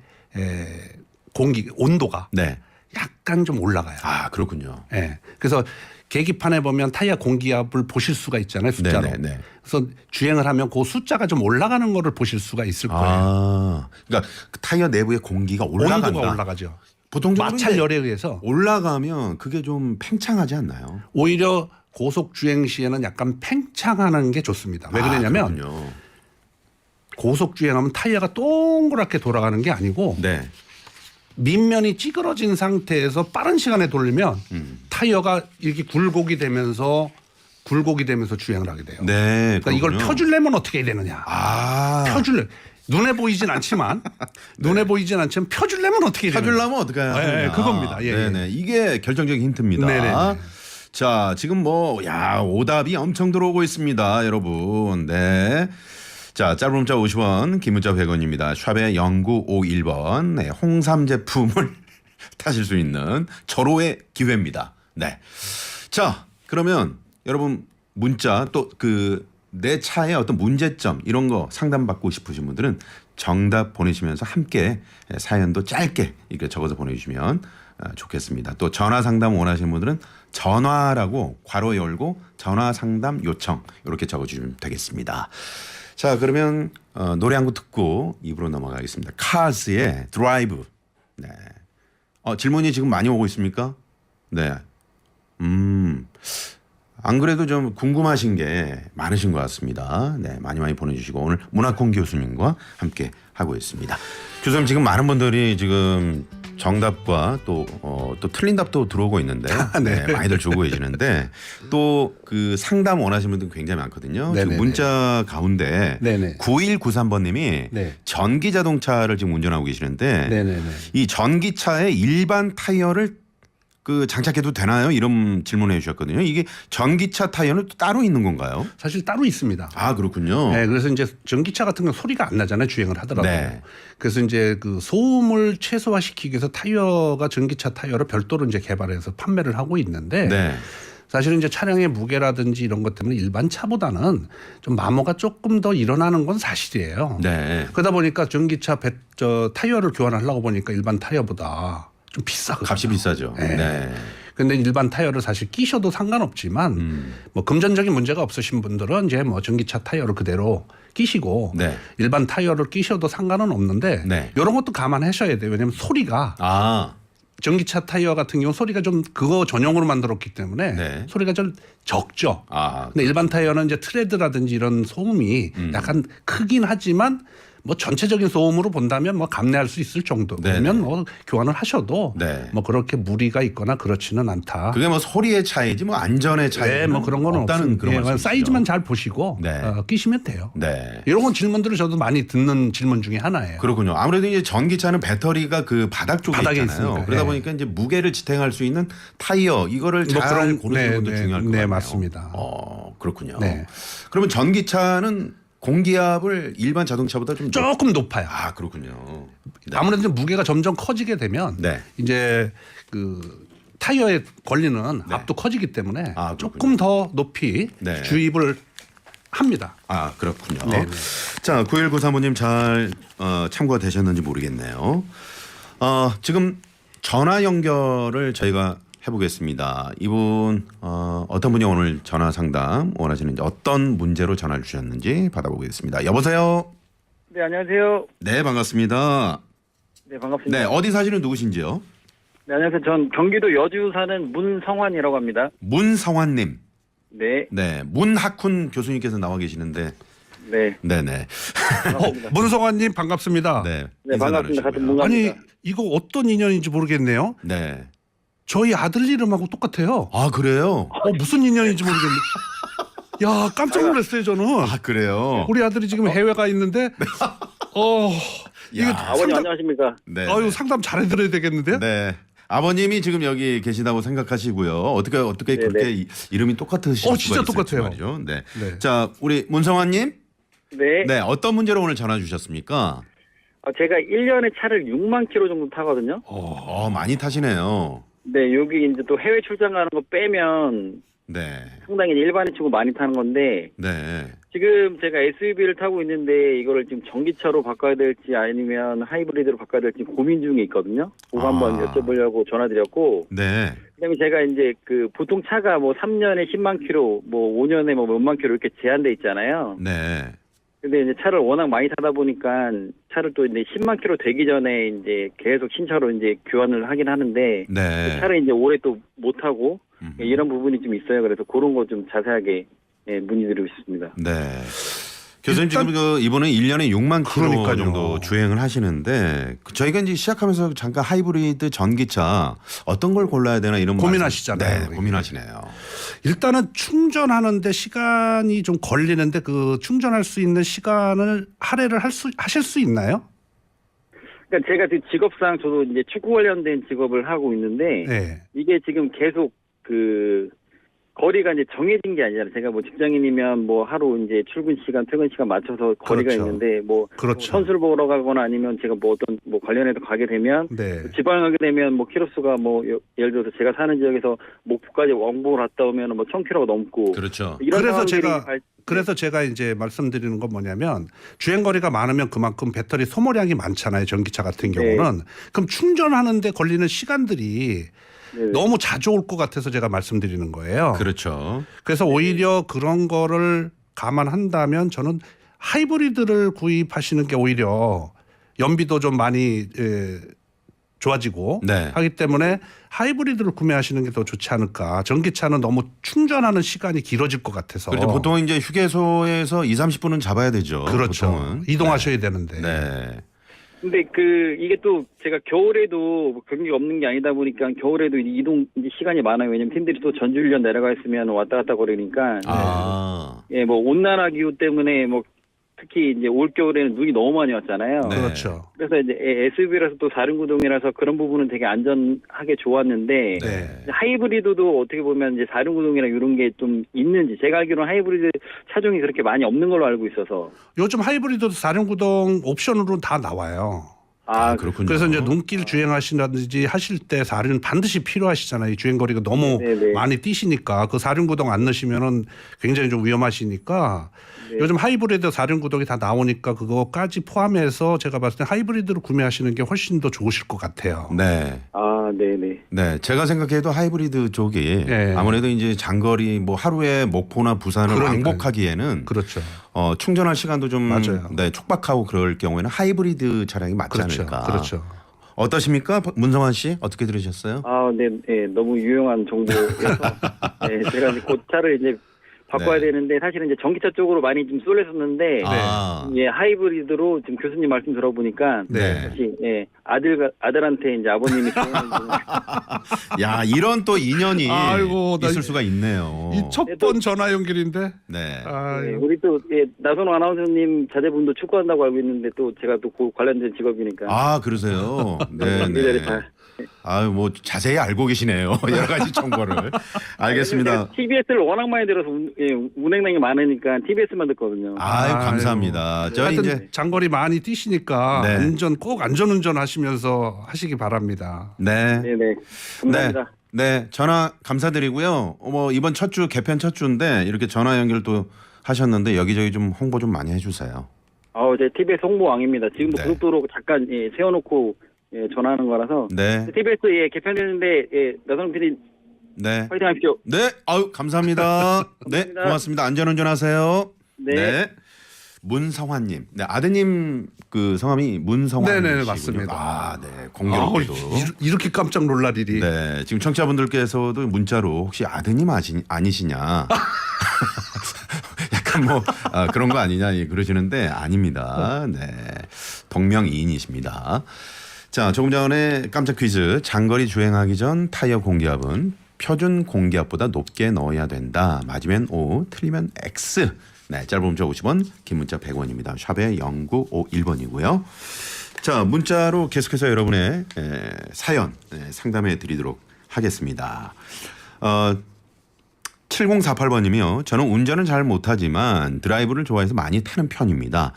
공기 온도가 네. 약간 좀 올라가요. 그렇군요. 예. 그래서 계기판에 보면 타이어 공기압을 보실 수가 있잖아요, 숫자로. 네네네. 그래서 주행을 하면 그 숫자가 좀 올라가는 거를 보실 수가 있을 거예요. 그러니까 그 타이어 내부의 공기가 올라간다. 온도가 올라가죠. 보통적으로 마찰열에 의해서 올라가면 그게 좀 팽창하지 않나요? 오히려 고속 주행 시에는 약간 팽창하는 게 좋습니다. 왜 그러냐면 그렇군요. 고속 주행하면 타이어가 동그랗게 돌아가는 게 아니고 네. 밑면이 찌그러진 상태에서 빠른 시간에 돌리면 타이어가 이렇게 굴곡이 되면서 주행을 하게 돼요. 네. 그러니까 이걸 그렇군요. 펴주려면 어떻게 해야 되느냐. 펴줄래. 눈에 보이진 않지만 펴주려면 어떻게 해야 되느냐. 펴주려면 어떻게 해야 되느냐. 네, 그겁니다. 예, 네네. 이게 결정적인 힌트입니다. 네네. 자, 지금 오답이 엄청 들어오고 있습니다, 여러분. 네. 자, 짧은 문자 50원, 긴 문자 100원입니다. 샵에 0951번. 네, 홍삼 제품을 타실 수 있는 절호의 기회입니다. 네. 자, 그러면 여러분 문자 또 내 차의 어떤 문제점 이런 거 상담받고 싶으신 분들은 정답 보내시면서 함께 사연도 짧게 이렇게 적어서 보내주시면 좋겠습니다. 또 전화 상담 원하시는 분들은 전화라고 괄호 열고 전화 상담 요청 이렇게 적어주시면 되겠습니다. 자, 그러면 노래 한 곡 듣고 입으로 넘어가겠습니다. 카즈의 드라이브. 네. 질문이 지금 많이 오고 있습니까? 네. 안 그래도 좀 궁금하신 게 많으신 것 같습니다. 네, 많이 보내주시고 오늘 문학콩 교수님과 함께 하고 있습니다. 교수님 지금 많은 분들이 지금 정답과 또 틀린 답도 들어오고 있는데 네. 네, 많이들 주고 계시는데 또 그 상담 원하시는 분들 굉장히 많거든요. 지금 네네네. 문자 가운데 네네. 9193번님이 네. 전기 자동차를 지금 운전하고 계시는데 네네네. 이 전기차에 일반 타이어를 그 장착해도 되나요? 이런 질문해 주셨거든요. 이게 전기차 타이어는 또 따로 있는 건가요? 사실 따로 있습니다. 아 그렇군요. 네, 그래서 이제 전기차 같은 건 소리가 안 나잖아요. 주행을 하더라도. 네. 그래서 이제 그 소음을 최소화시키기 위해서 타이어가 전기차 타이어를 별도로 이제 개발해서 판매를 하고 있는데 네. 사실은 이제 차량의 무게라든지 이런 것 때문에 일반 차보다는 좀 마모가 조금 더 일어나는 건 사실이에요. 네. 그러다 보니까 전기차 타이어를 교환하려고 보니까 일반 타이어보다 좀 비싸거든요. 값이 비싸죠. 네. 네. 근데 일반 타이어를 사실 끼셔도 상관없지만 뭐 금전적인 문제가 없으신 분들은 이제 뭐 전기차 타이어를 그대로 끼시고 네. 일반 타이어를 끼셔도 상관은 없는데 네. 이런 것도 감안하셔야 돼요. 왜냐하면 소리가 아. 전기차 타이어 같은 경우 소리가 좀 그거 전용으로 만들었기 때문에 네. 소리가 좀 적죠. 아. 근데 일반 타이어는 이제 트레드라든지 이런 소음이 약간 크긴 하지만 뭐 전체적인 소음으로 본다면 뭐 감내할 수 있을 정도면 네네. 뭐 교환을 하셔도 네. 뭐 그렇게 무리가 있거나 그렇지는 않다. 그게 뭐 소리의 차이지 뭐 안전의 차이. 네, 뭐 그런 거는 없다는 없습니다. 그런 예, 말씀이시죠. 사이즈만 잘 보시고 네. 끼시면 돼요. 네. 이런 건 질문들을 저도 많이 듣는 질문 중에 하나예요. 그렇군요. 아무래도 이제 전기차는 배터리가 그 바닥 쪽에 바닥에 있잖아요. 있으니까. 그러다 네. 보니까 이제 무게를 지탱할 수 있는 타이어 이거를 뭐 잘 그런- 고르시는 네, 것도 네, 중요할 것 네, 같아요. 맞습니다. 그렇군요. 네. 그러면 전기차는 공기압을 일반 자동차보다 좀 조금 높아요. 아 그렇군요. 네. 아무래도 이제 무게가 점점 커지게 되면 네. 이제 그 타이어에 걸리는 압도 커지기 때문에 네. 아, 그렇군요. 조금 더 높이 네. 주입을 합니다. 아 그렇군요. 네, 네. 자 9193호님 잘 참고가 되셨는지 모르겠네요. 지금 전화 연결을 저희가 해보겠습니다. 이분 어떤 분이 오늘 전화 상담 원하시는지 어떤 문제로 전화를 주셨는지 받아보겠습니다. 여보세요. 네, 안녕하세요. 네 반갑습니다. 네, 반갑습니다. 네 어디 사시는 누구신지요? 네, 안녕하세요. 전 경기도 여주 사는 문성환이라고 합니다. 문성환님. 네, 네 문학훈 교수님께서 나와 계시는데 네. 네네. 반갑습니다. 문성환님 반갑습니다. 네, 네, 인사 반갑습니다. 같은 나누시고요. 아니 문갑니다. 이거 어떤 인연인지 모르겠네요. 네. 저희 아들 이름하고 똑같아요. 아 그래요? 무슨 인연인지 모르겠네. 야 깜짝 놀랐어요 저는. 아 그래요? 우리 아들이 지금 해외가 있는데 이거 야. 아버님 상담, 안녕하십니까? 네. 아유 상담 잘해드려야 되겠는데요? 네. 아버님이 지금 여기 계시다고 생각하시고요. 어떻게 네네. 그렇게 이름이 똑같으실 수가 진짜 있을지 똑같아요. 말이죠. 네. 네. 자, 우리 문성환님. 네. 네. 어떤 문제로 오늘 전화 주셨습니까? 제가 1년에 차를 6만 킬로 정도 타거든요. 많이 타시네요. 네, 여기 이제 또 해외 출장 가는 거 빼면 네. 상당히 일반인 치고 많이 타는 건데 네. 지금 제가 SUV를 타고 있는데 이거를 지금 전기차로 바꿔야 될지 아니면 하이브리드로 바꿔야 될지 고민 중에 있거든요. 그거 한번 여쭤보려고 전화드렸고 네. 그다음에 제가 이제 그 보통 차가 뭐 3년에 10만 킬로, 뭐 5년에 뭐 몇만 킬로 이렇게 제한돼 있잖아요. 네. 근데 이제 차를 워낙 많이 타다 보니까 차를 또 이제 10만 킬로 되기 전에 이제 계속 신차로 이제 교환을 하긴 하는데 네. 차를 이제 오래 또 못 타고 음흠. 이런 부분이 좀 있어요. 그래서 그런 거 좀 자세하게 문의드리고 싶습니다. 네. 교수님 일단- 지금 이번에 1년에 6만 킬로 그러니까요. 정도 주행을 하시는데 저희가 이제 시작하면서 잠깐 하이브리드 전기차 어떤 걸 골라야 되나 이런 고민하시잖아요. 네, 고민하시네요. 일단은 충전하는데 시간이 좀 걸리는데 그 충전할 수 있는 시간을 할애를 하실 수 있나요? 그러니까 제가 지금 직업상 저도 이제 축구 관련된 직업을 하고 있는데 네. 이게 지금 계속 그 거리가 이제 정해진 게 아니잖아요. 제가 뭐 직장인이면 뭐 하루 이제 출근 시간, 퇴근 시간 맞춰서 거리가 그렇죠. 있는데 뭐 그렇죠. 선수를 보러 가거나 아니면 제가 뭐 어떤 뭐 관련해서 가게 되면 네. 지방 가게 되면 뭐 키로수가 뭐 예를 들어서 제가 사는 지역에서 목포까지 왕복을 갔다 오면 뭐 1000km가 넘고 그렇죠. 이런 그래서 상황들이 제가 그래서 제가 이제 말씀드리는 건 뭐냐면 주행 거리가 많으면 그만큼 배터리 소모량이 많잖아요. 전기차 같은 네. 경우는. 그럼 충전하는데 걸리는 시간들이 네. 너무 자주 올 것 같아서 제가 말씀드리는 거예요. 그렇죠. 그래서 오히려 그런 거를 감안한다면 저는 하이브리드를 구입하시는 게 오히려 연비도 좀 많이 좋아지고 네. 하기 때문에 하이브리드를 구매하시는 게 더 좋지 않을까. 전기차는 너무 충전하는 시간이 길어질 것 같아서. 그렇죠. 보통 이제 휴게소에서 2, 30분은 잡아야 되죠. 그렇죠. 보통은. 이동하셔야 되는데. 네. 근데 이게 또 제가 겨울에도 뭐 경기가 없는 게 아니다 보니까 겨울에도 이동 이제 시간이 많아요. 왜냐면 팀들이 또 전주훈련 내려가 있으면 왔다 갔다 거리니까. 아. 예, 뭐 온난화 기후 때문에 뭐 특히 이제 올 겨울에는 눈이 너무 많이 왔잖아요. 네. 그렇죠. 그래서 이제 SUV라서 또 4륜구동이라서 그런 부분은 되게 안전하게 좋았는데 네. 하이브리드도 어떻게 보면 이제 4륜구동이나 이런 게 좀 있는지 제가 알기로는 하이브리드 차종이 그렇게 많이 없는 걸로 알고 있어서 요즘 하이브리드도 4륜구동 옵션으로 다 나와요. 아, 그렇군요. 그래서 이제 눈길 주행하시든지 하실 때 4륜 반드시 필요하시잖아요. 이 주행거리가 너무 네네. 많이 뛰시니까 그 4륜구동 안 넣으시면은 굉장히 좀 위험하시니까 네. 요즘 하이브리드 4륜구동이 다 나오니까 그거까지 포함해서 제가 봤을 때 하이브리드로 구매하시는 게 훨씬 더 좋으실 것 같아요. 네. 아, 네네. 네, 제가 생각해도 하이브리드 쪽이 네. 아무래도 이제 장거리 뭐 하루에 목포나 부산을 그러니까요. 왕복하기에는 그렇죠. 충전할 시간도 좀 맞아요. 네, 촉박하고 그럴 경우에는 하이브리드 차량이 맞지 그렇죠. 않을까. 그렇죠. 어떠십니까? 문성환 씨 어떻게 들으셨어요? 아, 네, 네, 너무 유용한 정보여서 네, 제가 이제 곧 차를 이제 바꿔야 네. 되는데 사실은 이제 전기차 쪽으로 많이 좀 쏠렸었는데 아. 예, 하이브리드로 지금 교수님 말씀 들어보니까 네. 혹시 예, 아들한테 이제 아버님이 조언을 좀 야, 이런 또 인연이 아이고, 나 있을 수가 있네요. 이 첫 번 전화 연결인데. 네. 네, 우리 또 예, 나선호 아나운서님 자제분도 축구한다고 알고 있는데 또 제가 또 그 관련된 직업이니까 아, 그러세요? 네, 이래저래 네. 다 아유, 뭐 자세히 알고 계시네요. 여러 가지 정보를. 알겠습니다. TBS를 워낙 많이 들어서 운행량이 많으니까 TBS만 듣거든요. 아유, 아유. 감사합니다. 저 하여튼 이제 장거리 많이 뛰시니까 네. 꼭 안전운전 하시면서 하시기 바랍니다. 네. 네네. 감사합니다. 네, 전화 감사드리고요. 뭐 이번 첫 주 개편 첫 주인데 이렇게 전화 연결도 하셨는데 여기저기 좀 홍보 좀 많이 해주세요. 제 TBS 홍보왕입니다. 지금도 네. 고속도로 잠깐 세워놓고 전화하는 거라서. 네, TBS 개편되는데 나선호 PD 네, 화이팅 하십시오. 네. 아유, 감사합니다. 네, 감사합니다. 고맙습니다. 안전운전하세요. 네. 문성환님, 네, 아드님 그 성함이 문성환. 네네, 맞습니다. 아, 네, 아우, 공교롭게도. 이렇게 깜짝 놀랄 일이. 네, 지금 청취자분들께서도 문자로 혹시 아드님 아니시냐? 약간 뭐 그런 거 아니냐 그러시는데 아닙니다. 네, 동명이인이십니다. 자, 조금 전에 깜짝 퀴즈. 장거리 주행하기 전 타이어 공기압은 표준 공기압보다 높게 넣어야 된다. 맞으면 O, 틀리면 X. 네, 짧은 문자 50원, 긴 문자 100원입니다. 샵에 0951번이고요. 자, 문자로 계속해서 여러분의 사연 상담해 드리도록 하겠습니다. 7048번님이요. 저는 운전은 잘 못하지만 드라이브를 좋아해서 많이 타는 편입니다.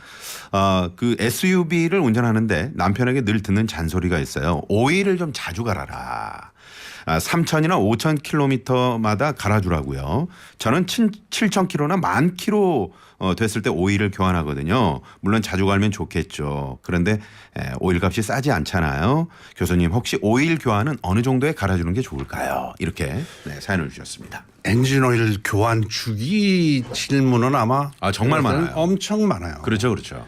그 SUV를 운전하는데 남편에게 늘 듣는 잔소리가 있어요. 오일을 좀 자주 갈아라. 3,000이나 5,000km마다 갈아주라고요. 저는 7,000km나 10,000km 됐을 때 오일을 교환하거든요. 물론 자주 갈면 좋겠죠. 그런데 오일값이 싸지 않잖아요. 교수님 혹시 오일 교환은 어느 정도에 갈아주는 게 좋을까요? 이렇게 사연을 주셨습니다. 엔진 오일 교환 주기 질문은 아마 정말 많아요. 엄청 많아요. 그렇죠, 그렇죠.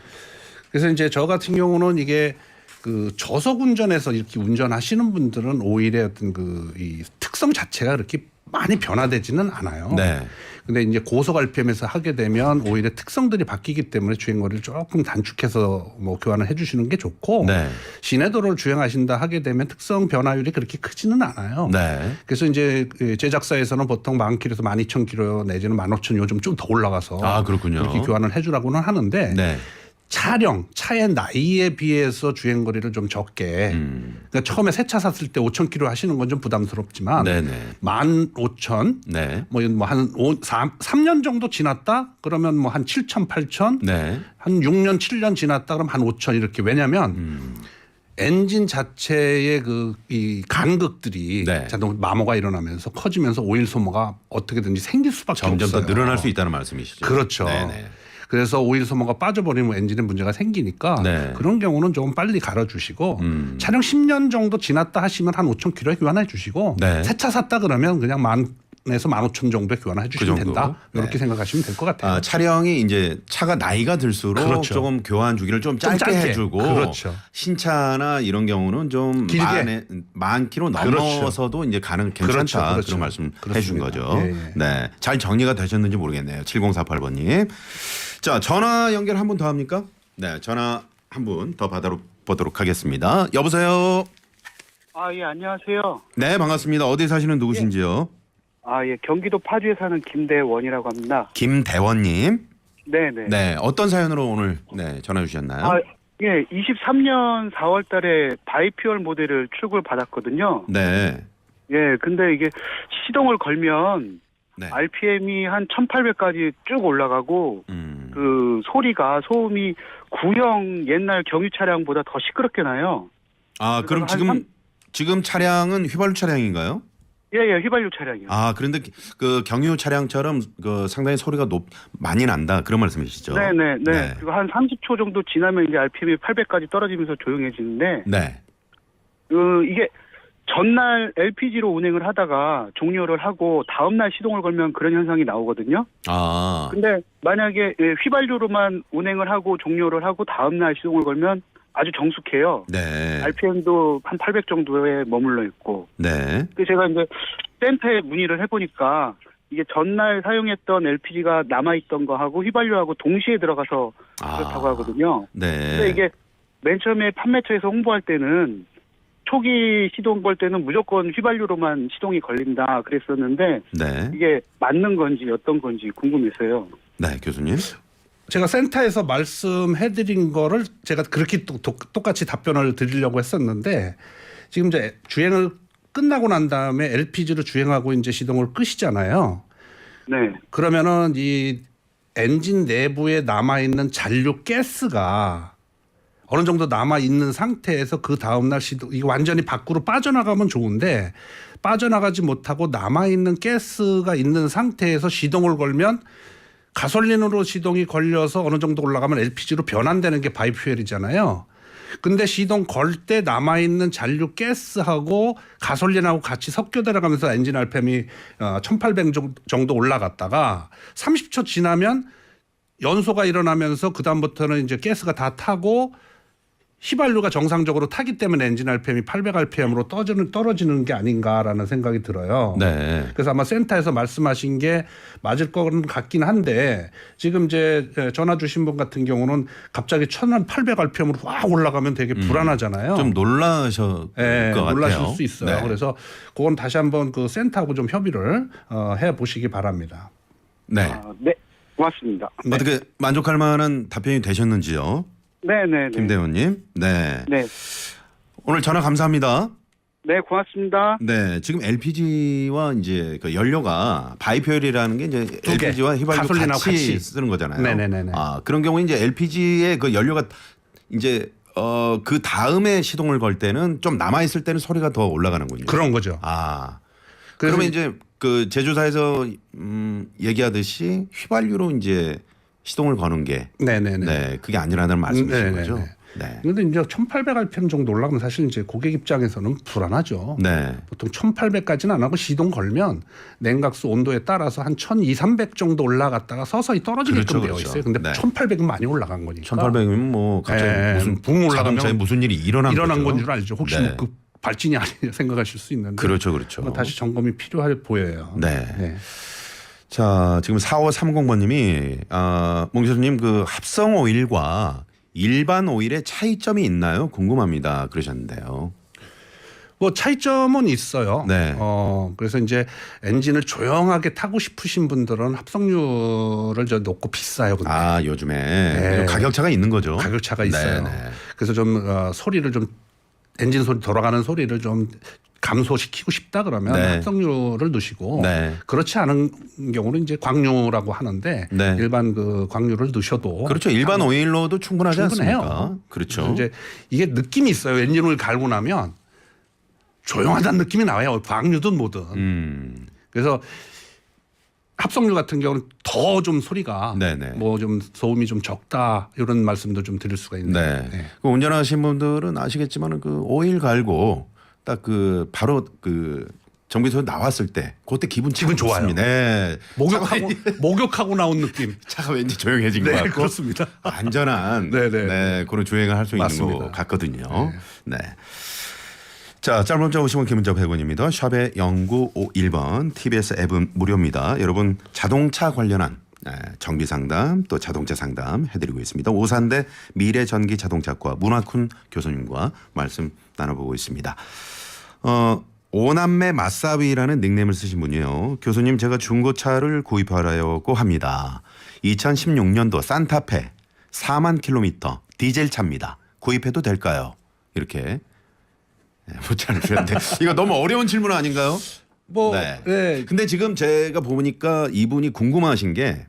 그래서 이제 저 같은 경우는 이게 그 저속 운전에서 이렇게 운전하시는 분들은 오일의 어떤 이 특성 자체가 그렇게 많이 변화되지는 않아요. 네. 근데 이제 고속 RPM에서 하게 되면 오히려 특성들이 바뀌기 때문에 주행거리를 조금 단축해서 뭐 교환을 해주시는 게 좋고 네. 시내도로를 주행하신다 하게 되면 특성 변화율이 그렇게 크지는 않아요. 네. 그래서 이제 제작사에서는 보통 10,000km에서 12,000km 내지는 15,000 요즘 좀 더 올라가서 그렇군요. 그렇게 교환을 해주라고는 하는데 네. 차의 나이에 비해서 주행거리를 좀 적게 그러니까 처음에 새 차 샀을 때 5,000km 하시는 건 좀 부담스럽지만 네네. 15,000 네. 한 3년 정도 지났다 그러면 뭐 한 7,000, 8,000 네. 한 6년, 7년 지났다 그러면 한 5,000 이렇게 왜냐하면 엔진 자체의 이 간극들이 네. 자동 마모가 일어나면서 커지면서 오일 소모가 어떻게든지 생길 수밖에 점점 없어요. 더 늘어날 수 있다는 말씀이시죠. 그렇죠. 네네. 그래서 오일 소모가 빠져버리면 엔진에 문제가 생기니까 네. 그런 경우는 조금 빨리 갈아주시고 차량 10년 정도 지났다 하시면 한 5,000km에 교환해 주시고 네. 새 차 샀다 그러면 그냥 10,000에서 15,000 정도에 교환해 주시면 정도? 된다. 이렇게 네. 생각하시면 될 것 같아요. 차량이 이제 차가 나이가 들수록 그렇죠. 조금 교환 주기를 좀 짧게, 짧게. 해주고 그렇죠. 신차나 이런 경우는 좀 길게. 만 킬로 그렇죠. 넘어서도 이제 괜찮다 그렇죠. 그렇죠. 그런 말씀 그렇습니다. 해준 거죠. 예, 예. 네, 잘 정리가 되셨는지 모르겠네요. 7048번님. 자, 전화 연결 한 분 더 합니까? 네, 전화 한 분 더 만나보도록 하겠습니다. 여보세요. 예, 안녕하세요. 네, 반갑습니다. 어디 사시는 누구신지요? 예, 경기도 파주에 사는 김대원이라고 합니다. 김대원님. 네네. 네, 어떤 사연으로 오늘 전화 주셨나요? 예, 23년 4월 달에 바이퓨얼 모델을 출고를 받았거든요. 네. 예, 근데 이게 시동을 걸면 네. RPM이 한 1800까지 쭉 올라가고, 그 소음이 구형 옛날 경유 차량보다 더 시끄럽게 나요. 그럼 지금 차량은 휘발유 차량인가요? 예, 휘발유 차량이요. 그런데 그 경유 차량처럼 그 상당히 소리가 많이 난다. 그런 말씀이시죠? 네네. 그리고 한 30초 정도 지나면 이제 RPM이 800까지 떨어지면서 조용해지는데, 네. 이게 전날 LPG로 운행을 하다가 종료를 하고 다음날 시동을 걸면 그런 현상이 나오거든요. 근데 만약에 휘발유로만 운행을 하고 종료를 하고 다음날 시동을 걸면 아주 정숙해요. 네. RPM도 한 800 정도에 머물러 있고. 네. 그래서 제가 이제 센터에 문의를 해보니까 이게 전날 사용했던 LPG가 남아있던 거하고 휘발유하고 동시에 들어가서 그렇다고 하거든요. 네. 근데 이게 맨 처음에 판매처에서 홍보할 때는 초기 시동 걸 때는 무조건 휘발유로만 시동이 걸린다 그랬었는데 네. 이게 맞는 건지 어떤 건지 궁금해서요. 네, 교수님. 제가 센터에서 말씀해드린 거를 제가 그렇게 똑같이 답변을 드리려고 했었는데 지금 이제 주행을 끝나고 난 다음에 LPG로 주행하고 이제 시동을 끄시잖아요. 네. 그러면은 이 엔진 내부에 남아 있는 잔류 가스가 어느 정도 남아 있는 상태에서 그 다음 날 시동 이게 완전히 밖으로 빠져나가면 좋은데 빠져나가지 못하고 남아 있는 가스가 있는 상태에서 시동을 걸면 가솔린으로 시동이 걸려서 어느 정도 올라가면 LPG로 변환되는 게 바이퓨엘이잖아요. 근데 시동 걸 때 남아있는 잔류 가스하고 가솔린하고 같이 섞여 들어가면서 엔진 RPM이 1800 정도 올라갔다가 30초 지나면 연소가 일어나면서 그다음부터는 이제 가스가 다 타고 휘발유가 정상적으로 타기 때문에 엔진 RPM이 800 RPM으로 떨어지는 게 아닌가라는 생각이 들어요. 네. 그래서 아마 센터에서 말씀하신 게 맞을 것 같긴 한데 지금 이제 전화 주신 분 같은 경우는 갑자기 1800 RPM으로 확 올라가면 되게 불안하잖아요. 좀 놀라실 것 같아요. 놀라실 수 있어요. 네. 그래서 그건 다시 한번 그 센터하고 좀 협의를 해 보시기 바랍니다. 네. 네. 고맙습니다. 어떻게 만족할 만한 답변이 되셨는지요? 네네. 김대원님. 네. 네. 오늘 전화 감사합니다. 네, 고맙습니다. 네, 지금 LPG와 이제 그 연료가 바이퓨얼이라는 게 이제 두 개. LPG와 휘발유 가솔린하고 같이 쓰는 거잖아요. 네네네네. 그런 경우에 이제 LPG의 그 연료가 이제 그 다음에 시동을 걸 때는 좀 남아 있을 때는 소리가 더 올라가는군요. 그런 거죠. 그러면 이제 그 제조사에서 얘기하듯이 휘발유로 이제 시동을 거는 게 네네네. 네, 그게 아니라는 말씀이신 거죠. 네. 그런데 이제 1800 RPM 정도 올라가면 사실 이제 고객 입장에서는 불안하죠. 네. 보통 1800까지는 안 하고 시동 걸면 냉각수 온도에 따라서 한 1200, 300 정도 올라갔다가 서서히 떨어지게끔 되어 있어요. 근데 네. 1800은 많이 올라간 거니까. 1800이면 뭐 갑자기 무슨 붕 올라가면 자동차에 무슨 일이 일어난 건 줄 알죠. 혹시 네. 뭐 그 발진이 아니냐 생각하실 수 있는데. 그렇죠. 다시 점검이 필요할 보여요. 네. 자, 지금 4530번님이 몽 교수님 그 합성 오일과 일반 오일의 차이점이 있나요? 궁금합니다. 그러셨는데요. 뭐 차이점은 있어요. 네. 그래서 이제 엔진을 조용하게 타고 싶으신 분들은 합성유를 놓고 비싸요. 근데. 요즘에 가격 차가 있는 거죠. 가격 차가 있어요. 네. 그래서 좀 소리를 좀 엔진 소리 돌아가는 소리를 좀 감소시키고 싶다 그러면 네. 합성유를 넣으시고 네. 그렇지 않은 경우는 이제 광유라고 하는데 네. 일반 그 광유를 넣으셔도 그렇죠. 일반 오일로도 충분하지 충분해요. 않습니까? 그렇죠. 그래서 이제 이게 느낌이 있어요. 엔진을 갈고 나면 조용하다는 느낌이 나와요. 광유든 뭐든. 그래서 합성유 같은 경우는 더 좀 소리가 네네. 뭐 좀 소음이 좀 적다 이런 말씀도 좀 드릴 수가 있네요. 네. 그 운전하신 분들은 아시겠지만 그 오일 갈고 딱 그 바로 그 정비소 나왔을 때 그때 기분 좋아요. 좋습니다. 네. 목욕하고 나온 느낌. 차가 왠지 조용해진 것 네, 같고 그렇습니다. 안전한 네네. 그런 주행을 할 수 있는 맞습니다. 것 같거든요. 네. 자, 짧은 문자 50원, 긴 문자 100원입니다. 샵에 0951번 TBS 앱은 무료입니다. 여러분 자동차 관련한 정비 상담 또 자동차 상담 해드리고 있습니다. 오산대 미래전기자동차과 문학훈 교수님과 말씀 나눠보고 있습니다. 오남매 마사위라는 닉네임을 쓰신 분이요. 교수님 제가 중고차를 구입하려고 합니다. 2016년도 산타페 4만 킬로미터 디젤 차입니다. 구입해도 될까요? 이렇게 문자를 주셨는데 이거 너무 어려운 질문 아닌가요? 네. 근데 지금 제가 보니까 이분이 궁금하신 게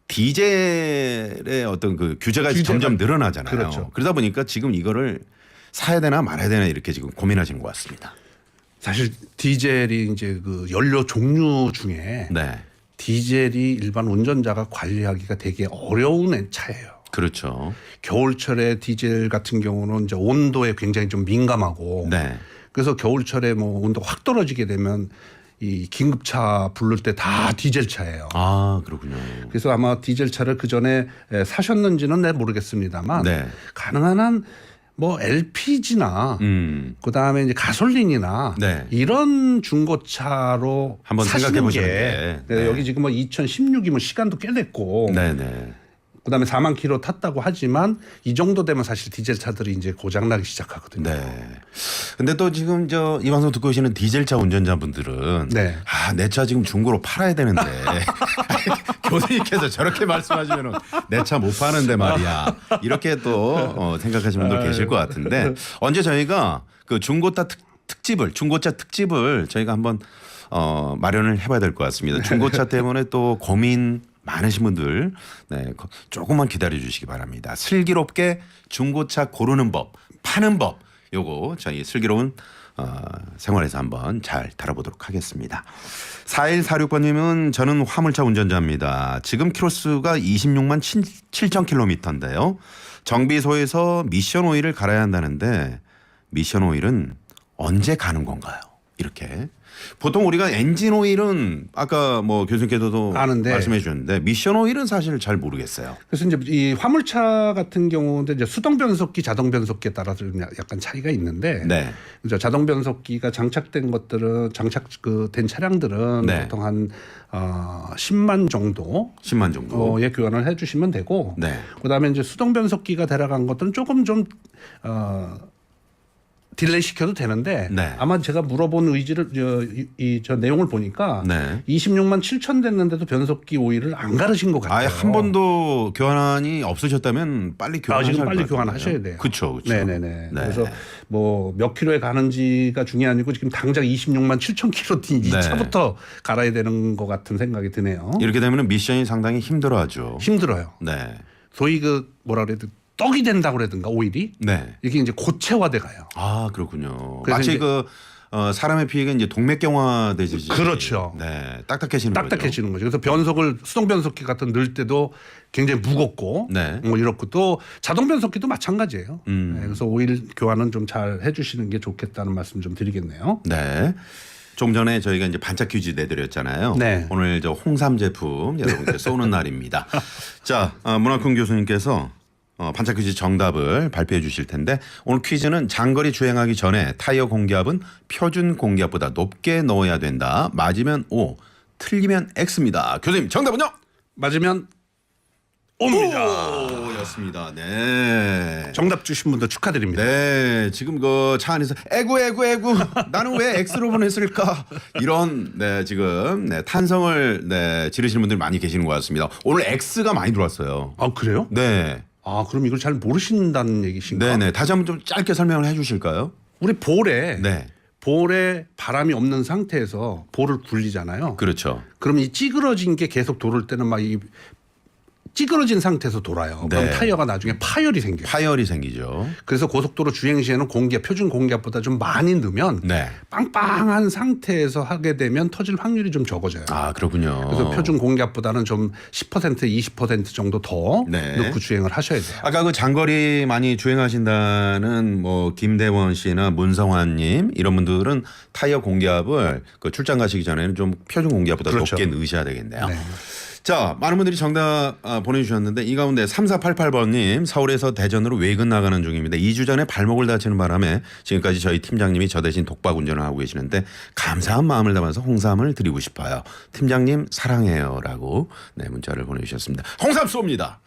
디젤의 어떤 그 규제가 점점 늘어나잖아요. 그렇죠. 그러다 보니까 지금 이거를 사야 되나 말아야 되나 이렇게 지금 고민하시는 것 같습니다. 사실 디젤이 이제 그 연료 종류 중에 네. 디젤이 일반 운전자가 관리하기가 되게 어려운 차예요. 그렇죠. 겨울철에 디젤 같은 경우는 이제 온도에 굉장히 좀 민감하고 네. 그래서 겨울철에 뭐 온도가 확 떨어지게 되면 이 긴급차 부를 때 다 디젤 차예요. 아, 그렇군요. 그래서 아마 디젤 차를 그 전에 사셨는지는 내 모르겠습니다만 네. 가능한 한 뭐 LPG나 그다음에 이제 가솔린이나 네. 이런 중고차로 한번 생각해 보시는 게. 네. 여기 지금 뭐 2016이면 시간도 꽤 됐고 네네. 그다음에 4만 킬로 탔다고 하지만 이 정도 되면 사실 디젤 차들이 이제 고장 나기 시작하거든요. 네. 근데 또 지금 이 방송 듣고 계시는 디젤차 운전자분들은 네. 내 차 지금 중고로 팔아야 되는데 교수님께서 저렇게 말씀하시면 내 차 못 파는데 말이야. 이렇게 또 생각하시는 분들 계실 것 같은데 언제 저희가 그 중고차 특집을 저희가 한번 마련을 해봐야 될 것 같습니다. 중고차 때문에 또 고민 많으신 분들 조금만 기다려 주시기 바랍니다. 슬기롭게 중고차 고르는 법, 파는 법 요거 저희 슬기로운 생활에서 한번 잘 다뤄보도록 하겠습니다. 4146번님은 저는 화물차 운전자입니다. 지금 키로수가 26만 7천 킬로미터인데요. 정비소에서 미션 오일을 갈아야 한다는데 미션 오일은 언제 가는 건가요? 이렇게. 보통 우리가 엔진 오일은 아까 뭐 교수님께서도 아는데 말씀해 주셨는데 미션 오일은 사실 잘 모르겠어요. 그래서 이제 이 화물차 같은 경우는 이제 수동 변속기, 자동 변속기에 따라서 약간 차이가 있는데, 네. 그죠? 자동 변속기가 장착된 것들은 된 차량들은 네. 보통 한 10만 정도. 10만 정도. 예, 교환을 해주시면 되고, 네. 그다음에 이제 수동 변속기가 들어간 것들은 조금 좀 딜레이 시켜도 되는데 네. 아마 제가 물어본 의지를 저 내용을 보니까 네. 26만 7천 됐는데도 변속기 오일을 안 가르신 것 같아요. 아예 한 번도 교환이 없으셨다면 빨리 교환하셔야 지금 빨리 될 것 교환하셔야 같아요. 돼요. 그렇죠. 네네네. 네. 그래서 뭐 몇 킬로에 가는지가 중요한 아니고 지금 당장 26만 7천 킬로 이 네. 차부터 갈아야 되는 것 같은 생각이 드네요. 이렇게 되면 미션이 상당히 힘들어하죠. 힘들어요. 네. 소위 그 뭐라 그래야 돼 떡이 된다고 그러든가 오일이 네. 이게 이제 고체화돼 가요. 아 그렇군요. 그래서 마치 이제 그 사람의 피가 이제 동맥경화 되듯이. 그렇죠. 네. 딱딱해지는 딱딱해지는 거죠. 그래서 변속을 수동 변속기 같은 넣을 때도 굉장히 무겁고 네. 뭐 이렇고 또 자동 변속기도 마찬가지예요. 음. 네, 그래서 오일 교환은 좀 잘 해주시는 게 좋겠다는 말씀 좀 드리겠네요. 네. 좀 전에 저희가 이제 반짝 퀴즈 내드렸잖아요. 네. 오늘 저 홍삼 제품 여러분께 쏘는 날입니다. 자, 문학훈 교수님께서 반짝 퀴즈 정답을 발표해 주실 텐데 오늘 퀴즈는 장거리 주행하기 전에 타이어 공기압은 표준 공기압보다 높게 넣어야 된다. 맞으면 O, 틀리면 X입니다. 교수님 정답은요? 맞으면 O입니다. O였습니다. 네. 정답 주신 분도 축하드립니다. 네, 지금 그 차 안에서 에구 나는 왜 X로 보냈을까 이런 지금 탄성을 지르시는 분들이 많이 계시는 것 같습니다. 오늘 X가 많이 들어왔어요. 아 그래요? 네, 아 그럼 이걸 잘 모르신다는 얘기신가? 네네. 다시 한번 좀 짧게 설명을 해주실까요? 우리 볼에 네, 바람이 없는 상태에서 볼을 굴리잖아요. 그렇죠. 그럼 이 찌그러진 게 계속 돌을 때는 막 이 찌그러진 상태에서 돌아요. 네. 그럼 타이어가 나중에 파열이 생겨요. 파열이 생기죠. 그래서 고속도로 주행 시에는 표준 공기압보다 좀 많이 넣으면 네. 빵빵한 상태에서 하게 되면 터질 확률이 좀 적어져요. 아 그렇군요. 그래서 표준 공기압보다는 좀 10% 20% 정도 더 네. 넣고 주행을 하셔야 돼요. 아까 그 장거리 많이 주행하신다는 뭐 김대원 씨나 문성환님 이런 분들은 타이어 공기압을 그 출장 가시기 전에는 좀 표준 공기압보다 그렇죠. 높게 넣으셔야 되겠네요. 네. 자, 많은 분들이 정답 보내주셨는데 이 가운데 3488번님 서울에서 대전으로 외근 나가는 중입니다. 2주 전에 발목을 다치는 바람에 지금까지 저희 팀장님이 저 대신 독박 운전을 하고 계시는데 감사한 마음을 담아서 홍삼을 드리고 싶어요. 팀장님 사랑해요 라고 네, 문자를 보내주셨습니다. 홍삼 쏩니다.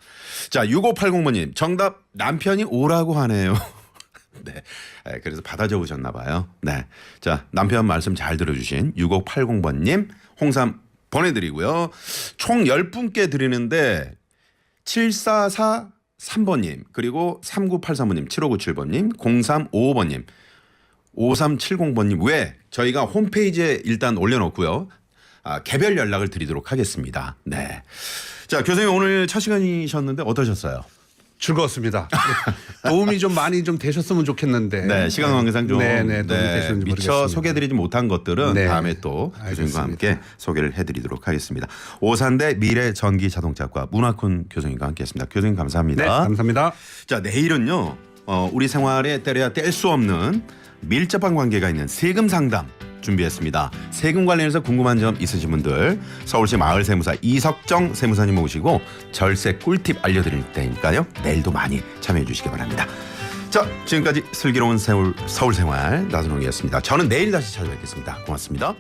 자, 6580번님 정답 남편이 오라고 하네요. 네, 그래서 받아 적으셨나 봐요. 네, 자 남편 말씀 잘 들어주신 6580번님 홍삼 보내드리고요. 총 10분께 드리는데 7443번님 그리고 3983번님 7597번님 0355번님 5370번님 왜 저희가 홈페이지에 일단 올려놓고요. 개별 연락을 드리도록 하겠습니다. 네, 자 교수님 오늘 첫 시간이셨는데 어떠셨어요? 즐거웠습니다. 도움이 좀 많이 좀 되셨으면 좋겠는데. 네, 시간 관계상 좀 도움이 되셨는지 미처 모르겠습니다. 소개해드리지 못한 것들은 네. 다음에 또 교수님과 알겠습니다. 함께 소개를 해드리도록 하겠습니다. 오산대 미래 전기 자동차과 문학훈 교수님과 함께했습니다. 교수님 감사합니다. 네, 감사합니다. 자, 내일은요 우리 생활에 때려야 뗄 수 없는 밀접한 관계가 있는 세금 상담 준비했습니다. 세금 관련해서 궁금한 점 있으신 분들 서울시 마을세무사 이석정 세무사님 모시고 절세 꿀팁 알려드릴 테니까요. 내일도 많이 참여해 주시기 바랍니다. 자, 지금까지 슬기로운 서울생활 나선홍이었습니다. 저는 내일 다시 찾아뵙겠습니다. 고맙습니다.